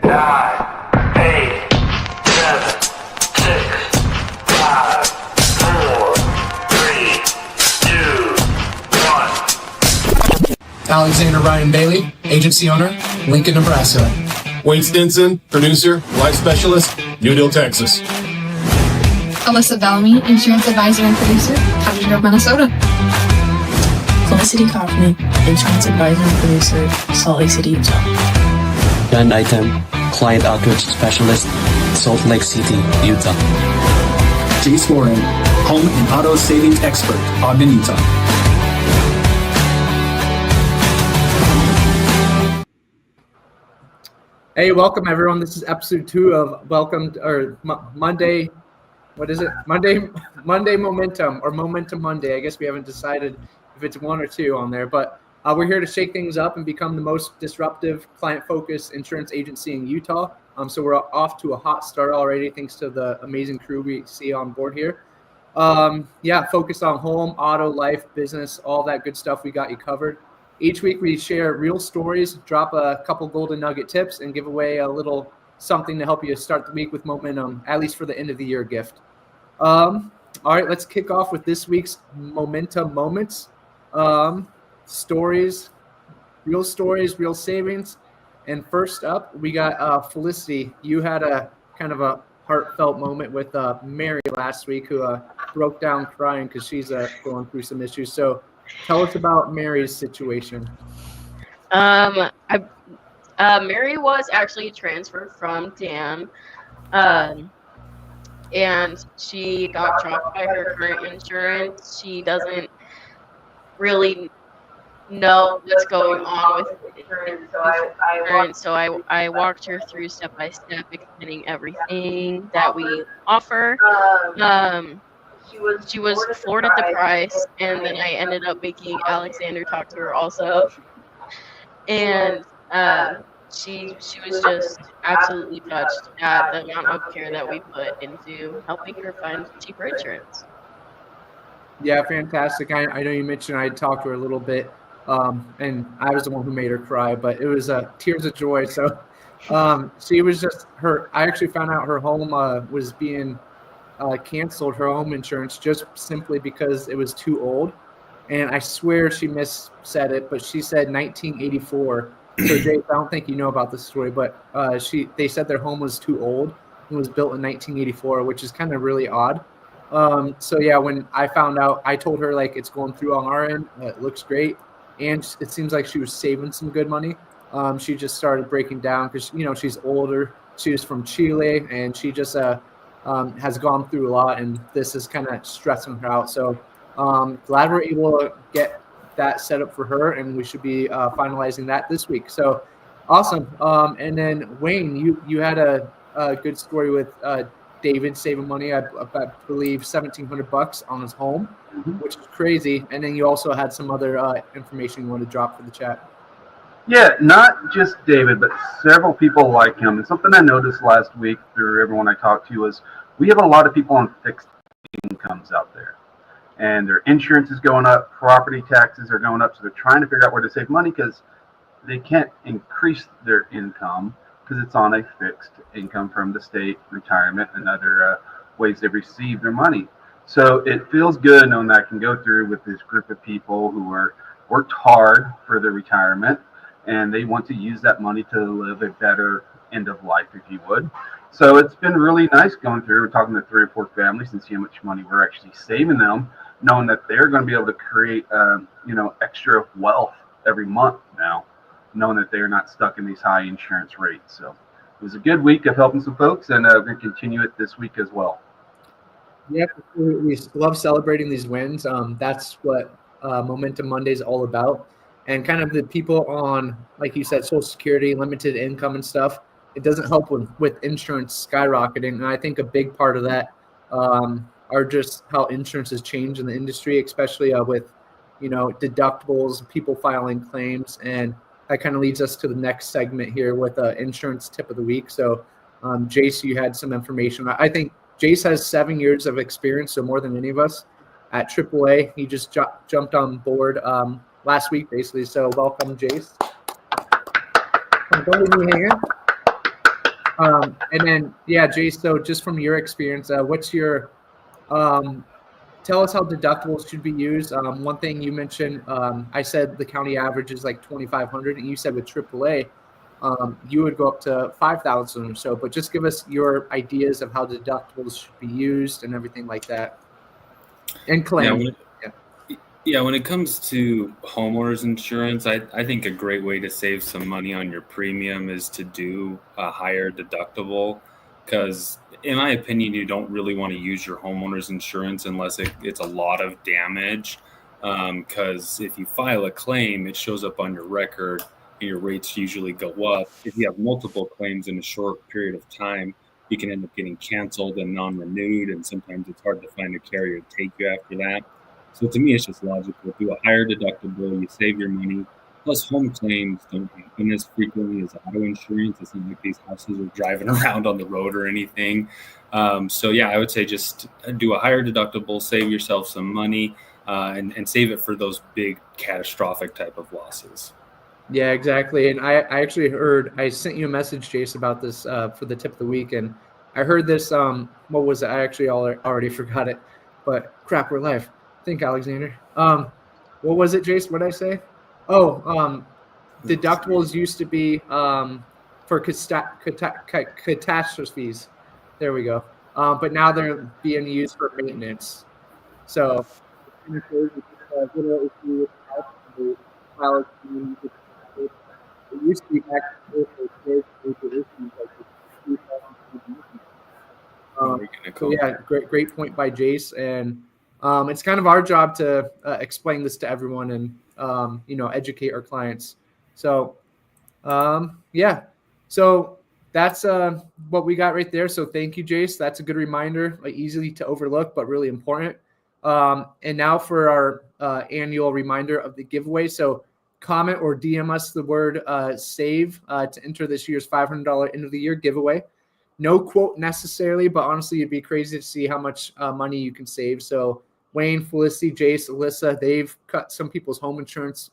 9, 8, 7, 6, 5, 4, 3, 2, 1. Alexander Ryan Bailey, agency owner, Lincoln, Nebraska. Wayne Stinson, producer, life specialist, New Deal, Texas. Alyssa Bellamy, insurance advisor and producer, Cottage Grove, Minnesota. Felicity Kaufman, insurance advisor and producer, Salt Lake City, Utah. John Item, client outreach specialist, Salt Lake City, Utah. Jace Warren, home and auto savings expert, Ogden, Utah. Hey, welcome everyone. This is episode 2 of Monday. What is it? Monday Momentum or Momentum Monday. I guess we haven't decided if it's 1 or 2 on there, but we're here to shake things up and become the most disruptive, client-focused insurance agency in Utah. So we're off to a hot start already, thanks to the amazing crew we see on board here. Focused on home, auto, life, business, all that good stuff. We got you covered. Each week we share real stories, drop a couple golden nugget tips, and give away a little something to help you start the week with momentum, at least for the end of the year gift. All right, let's kick off with this week's Momentum Moments. Stories, real savings. And first up, we got Felicity. You had a kind of a heartfelt moment with Mary last week, who broke down crying because she's going through some issues. So tell us about Mary's situation. Mary was actually transferred from Dan, and she got dropped by her current insurance. She doesn't really know what's going on with insurance, so I walked her through step by step, explaining everything that we offer. She was floored at the price, and then I ended up making Alexander talk to her also. And she was just absolutely touched at the amount of care that we put into helping her find cheaper insurance. Yeah, fantastic. I know you mentioned I talked to her a little bit, and I was the one who made her cry, but it was tears of joy. So she was just I actually found out her home was being canceled, her home insurance, just simply because it was too old. And I swear she missaid it, but she said 1984. So Jake, I don't think you know about this story, but they said their home was too old and was built in 1984, which is kind of really odd. So yeah, when I found out, I told her like it's going through on our end. It looks great, and it seems like she was saving some good money. She just started breaking down because she's older. She was from Chile, and she just has gone through a lot, and this is kind of stressing her out. So glad we're able to get that set up for her, and we should be finalizing that this week. So awesome. And then Wayne, you had a good story with David saving money. I believe $1,700 on his home, which is crazy. And then you also had some other information you want to drop for the chat. Yeah, not just David, but several people like him. And something I noticed last week through everyone I talked to was we have a lot of people on fixed incomes out there. And their insurance is going up, property taxes are going up, so they're trying to figure out where to save money because they can't increase their income because it's on a fixed income from the state, retirement, and other ways they receive their money. So it feels good knowing that I can go through with this group of people who are worked hard for their retirement, and they want to use that money to live a better end of life, if you would. So it's been really nice going through. We're talking to 3 or 4 families and see how much money we're actually saving them, knowing that they're going to be able to create, extra wealth every month now, knowing that they're not stuck in these high insurance rates. So it was a good week of helping some folks, and we're going to continue it this week as well. Yeah, we love celebrating these wins. That's what Momentum Monday is all about. And kind of the people on, like you said, Social Security, limited income and stuff, it doesn't help with insurance skyrocketing. And I think a big part of that are just how insurance has changed in the industry, especially with, deductibles, people filing claims. And that kind of leads us to the next segment here with insurance tip of the week. So Jace, you had some information. I think Jace has 7 years of experience, so more than any of us at AAA. He just jumped on board last week, basically. So welcome, Jace. Don't leave me hanging. And then, yeah, Jace, so just from your experience, what's your tell us how deductibles should be used. One thing you mentioned, I said the county average is like 2,500, and you said with AAA, you would go up to 5,000 or so. But just give us your ideas of how deductibles should be used and everything like that, and claims. When it comes to homeowners insurance, I think a great way to save some money on your premium is to do a higher deductible, because in my opinion, you don't really want to use your homeowners insurance unless it's a lot of damage, because if you file a claim, it shows up on your record and your rates usually go up. If you have multiple claims in a short period of time, you can end up getting canceled and non-renewed, and sometimes it's hard to find a carrier to take you after that. So to me, it's just logical. Do a higher deductible, you save your money. Plus, home claims don't happen as frequently as auto insurance. It's not like these houses are driving around on the road or anything. So yeah, I would say just do a higher deductible, save yourself some money, and save it for those big catastrophic type of losses. Yeah, exactly. And I actually heard, I sent you a message, Jace, about this for the tip of the week. And I heard this, what was it? I actually already forgot it, but crap, we're live. Think, Alexander. What was it, Jace? What did I say? Oh, deductibles used to be for catastrophes. There we go. But now they're being used for maintenance. So, it used to be back so yeah, great point by Jace. And it's kind of our job to explain this to everyone and educate our clients. So yeah, so that's what we got right there. So thank you, Jace. That's a good reminder, easy to overlook but really important. And now for our annual reminder of the giveaway. So comment or DM us the word save to enter this year's $500 end of the year giveaway. No quote necessarily, but honestly, it'd be crazy to see how much money you can save. So Wayne, Felicity, Jace, Alyssa, they've cut some people's home insurance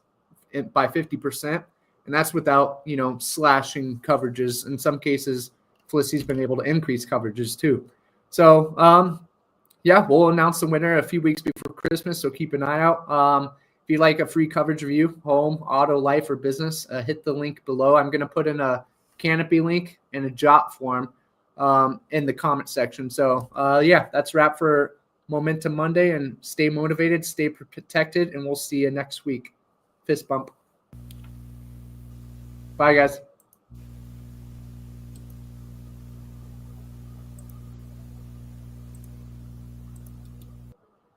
by 50%. And that's without, slashing coverages. In some cases, Felicity's been able to increase coverages too. So, yeah, we'll announce the winner a few weeks before Christmas. So keep an eye out. If you'd like a free coverage review, home, auto, life, or business, hit the link below. I'm going to put in a Canopy link and a Jot form in the comment section. So, yeah, that's a wrap for Momentum Monday, and stay motivated, stay protected, and we'll see you next week. Fist bump. Bye, guys.